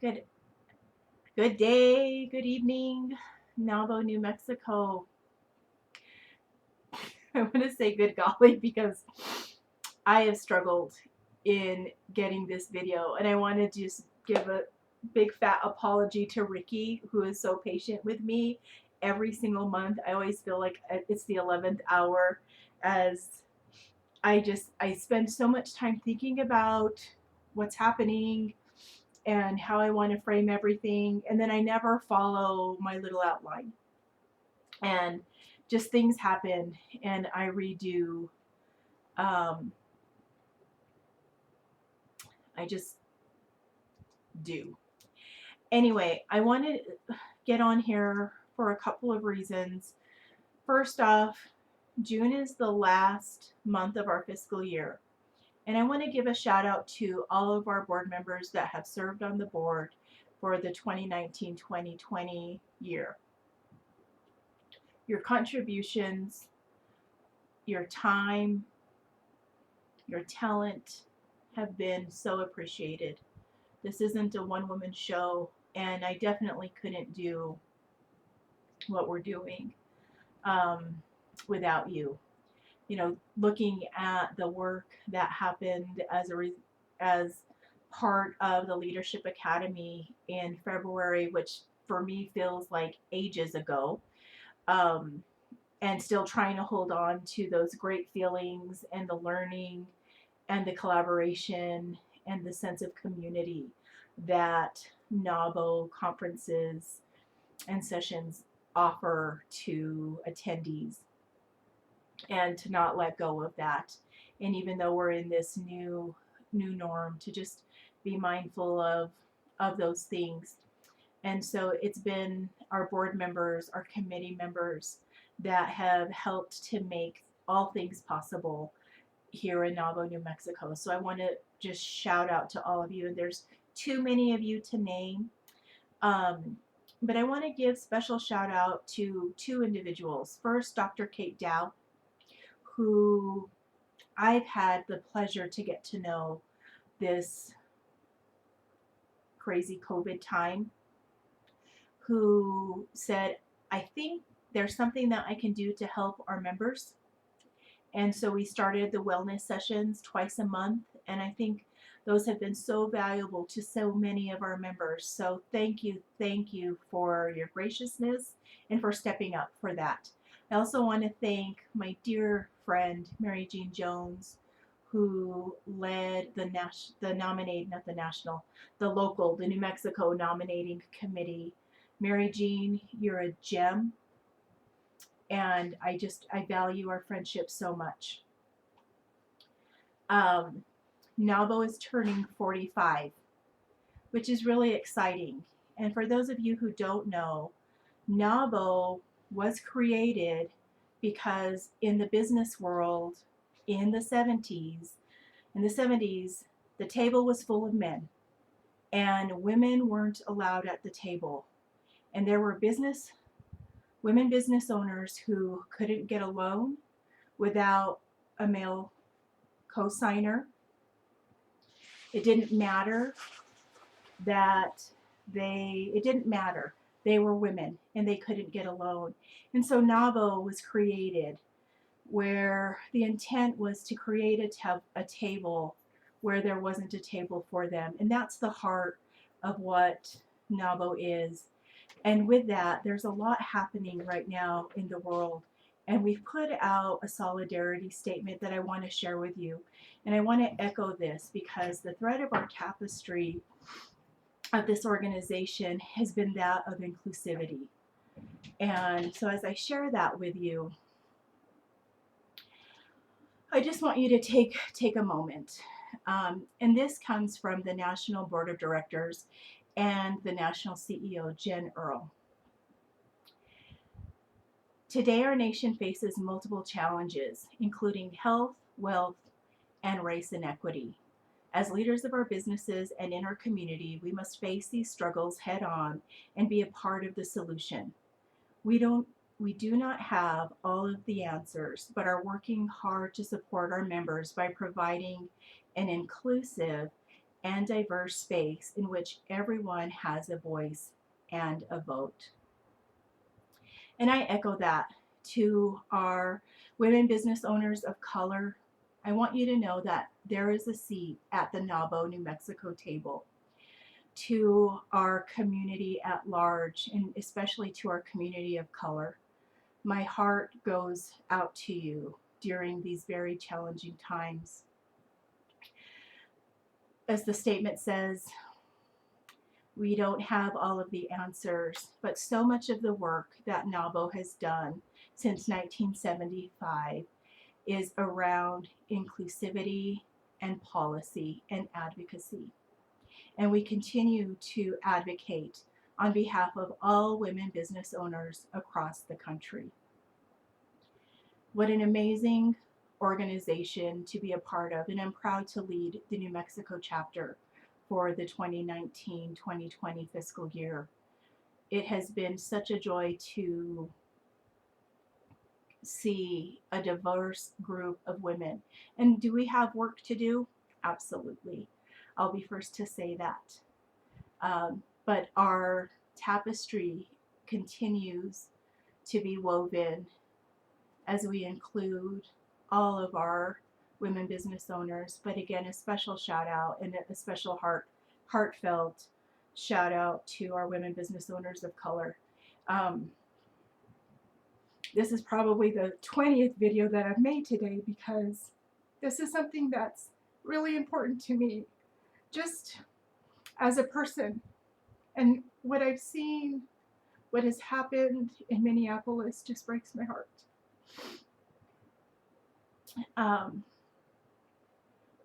Good, good day, good evening, NAWBO, New Mexico. I want to say good golly because I have struggled in getting this video, and I want to just give a big fat apology to Ricky, who is so patient with me every single month. I always feel like it's the 11th hour, as I spend so much time thinking about what's happening and how I want to frame everything, and then I never follow my little outline. And just things happen, and I redo. Um, I just do. Anyway, I want to get on here for a couple of reasons. First off, June is the last month of our fiscal year. And I want to give a shout out to all of our board members that have served on the board for the 2019-2020 year. Your contributions, your time, your talent have been so appreciated. This isn't a one-woman show, and I definitely couldn't do what we're doing without you. You know, looking at the work that happened as part of the Leadership Academy in February, which for me feels like ages ago, um, and still trying to hold on to those great feelings and the learning and the collaboration and the sense of community that NAWBO conferences and sessions offer to attendees, and to not let go of that. And even though we're in this new norm, to just be mindful of those things. And so it's been our board members, our committee members that have helped to make all things possible here in NAWBO, New Mexico. So I want to just shout out to all of you. And there's too many of you to name. But I want to give special shout out to two individuals. First, Dr. Kate Dow, who I've had the pleasure to get to know this crazy COVID time, who said, I think there's something that I can do to help our members. And so we started the wellness sessions twice a month, and I think those have been so valuable to so many of our members. So thank you for your graciousness and for stepping up for that. I also want to thank my dear friend Mary Jean Jones, who led the New Mexico nominating committee. Mary Jean, you're a gem, and I value our friendship so much. NAWBO is turning 45, which is really exciting. And for those of you who don't know, NAWBO was created because in the business world in the 70s, the table was full of men, and women weren't allowed at the table. And there were women business owners who couldn't get a loan without a male co-signer. It didn't matter it didn't matter. They were women and they couldn't get a loan. And so NAWBO was created, where the intent was to create a table where there wasn't a table for them. And that's the heart of what NAWBO is. And with that, there's a lot happening right now in the world. And we've put out a solidarity statement that I want to share with you. And I want to echo this because the thread of our tapestry of this organization has been that of inclusivity. And so as I share that with you, I just want you to take a moment. And this comes from the National Board of Directors and the National CEO, Jen Earl. Today, our nation faces multiple challenges, including health, wealth, and race inequity. As leaders of our businesses and in our community, we must face these struggles head on and be a part of the solution. We do not have all of the answers, but are working hard to support our members by providing an inclusive and diverse space in which everyone has a voice and a vote. And I echo that to our women business owners of color. I want you to know that there is a seat at the NAWBO New Mexico table. To our community at large, and especially to our community of color, my heart goes out to you during these very challenging times. As the statement says, we don't have all of the answers, but so much of the work that NAWBO has done since 1975 is around inclusivity and policy and advocacy. And we continue to advocate on behalf of all women business owners across the country. What an amazing organization to be a part of, and I'm proud to lead the New Mexico chapter for the 2019-2020 fiscal year. It has been such a joy to see a diverse group of women. And do we have work to do? Absolutely. I'll be first to say that. But our tapestry continues to be woven as we include all of our women business owners. But again, a special shout out and a special heartfelt shout out to our women business owners of color. This is probably the 20th video that I've made today because this is something that's really important to me, just as a person. And what I've seen, what has happened in Minneapolis just breaks my heart.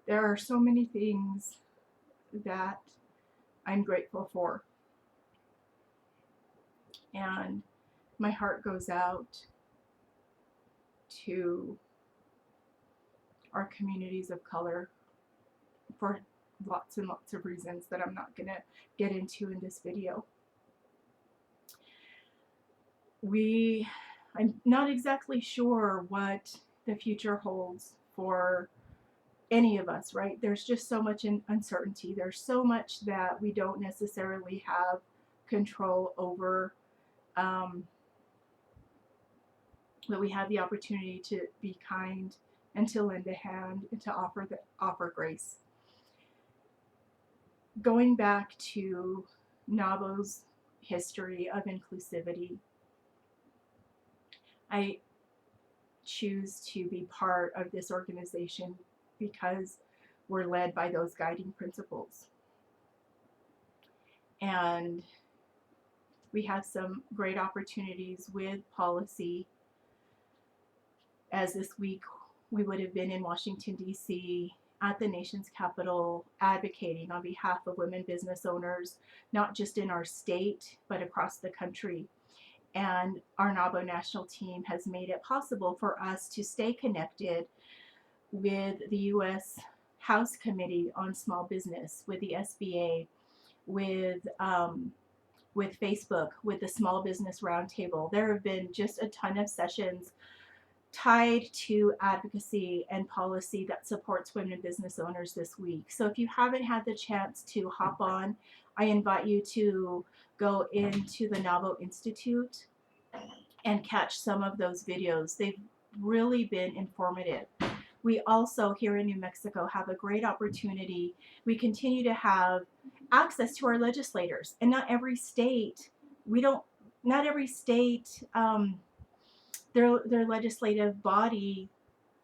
There are so many things that I'm grateful for. And my heart goes out to our communities of color for lots and lots of reasons that I'm not going to get into in this video. I'm not exactly sure what the future holds for any of us, right? There's just so much uncertainty. There's so much that we don't necessarily have control over, but we have the opportunity to be kind and to lend a hand and to offer grace. Going back to NAWBO's history of inclusivity, I choose to be part of this organization because we're led by those guiding principles. And we have some great opportunities with policy. As this week we would have been in Washington, D.C. at the nation's capital advocating on behalf of women business owners, not just in our state, but across the country. And our NAWBO national team has made it possible for us to stay connected with the U.S. House Committee on Small Business, with the SBA, with Facebook, with the Small Business Roundtable. There have been just a ton of sessions tied to advocacy and policy that supports women business owners this week. So if you haven't had the chance to hop on, I invite you to go into the NAWBO Institute and catch some of those videos. They've really been informative. We also here in New Mexico have a great opportunity. We continue to have access to our legislators, and not every state, their legislative body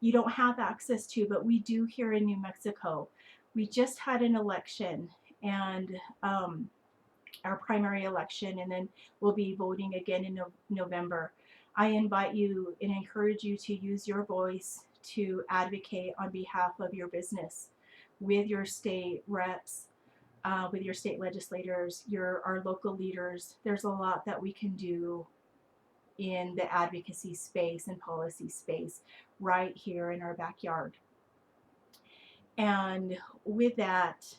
you don't have access to, but we do here in New Mexico. We just had an election, and our primary election, and then we'll be voting again in November. I invite you and encourage you to use your voice to advocate on behalf of your business with your state reps, with your state legislators, our local leaders. There's a lot that we can do in the advocacy space and policy space right here in our backyard. And with that,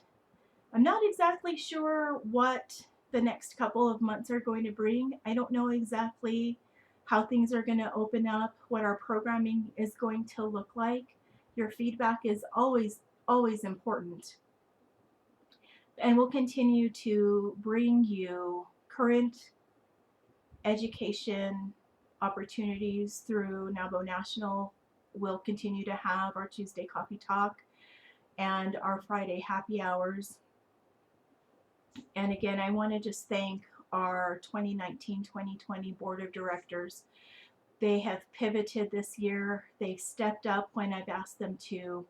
I'm not exactly sure what the next couple of months are going to bring. I don't know exactly how things are going to open up, what our programming is going to look like. Your feedback is always important. And we'll continue to bring you current education opportunities through NAWBO National. We'll continue to have our Tuesday coffee talk and our Friday happy hours. And again, I want to just thank our 2019-2020 board of directors. They have pivoted this year. They've stepped up when I've asked them to.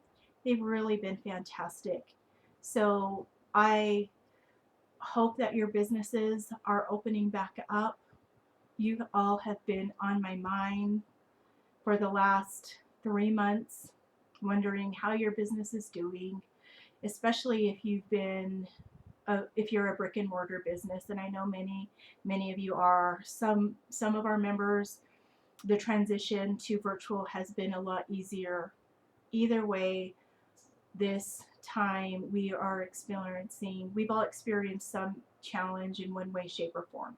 They've really been fantastic. So I hope that your businesses are opening back up. You all have been on my mind for the last 3 months, wondering how your business is doing, especially if if you're a brick and mortar business, and I know many of you are. Some of our members, the transition to virtual has been a lot easier. Either way, this time we've all experienced some challenge in one way, shape, or form.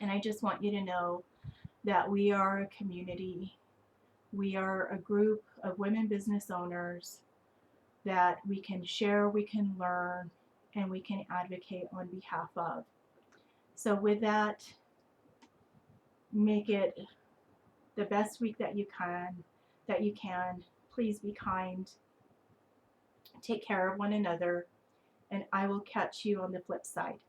And I just want you to know that we are a community. We are a group of women business owners that we can share, we can learn, and we can advocate on behalf of. So with that, make it the best week that you can. Please be kind. Take care of one another, and I will catch you on the flip side.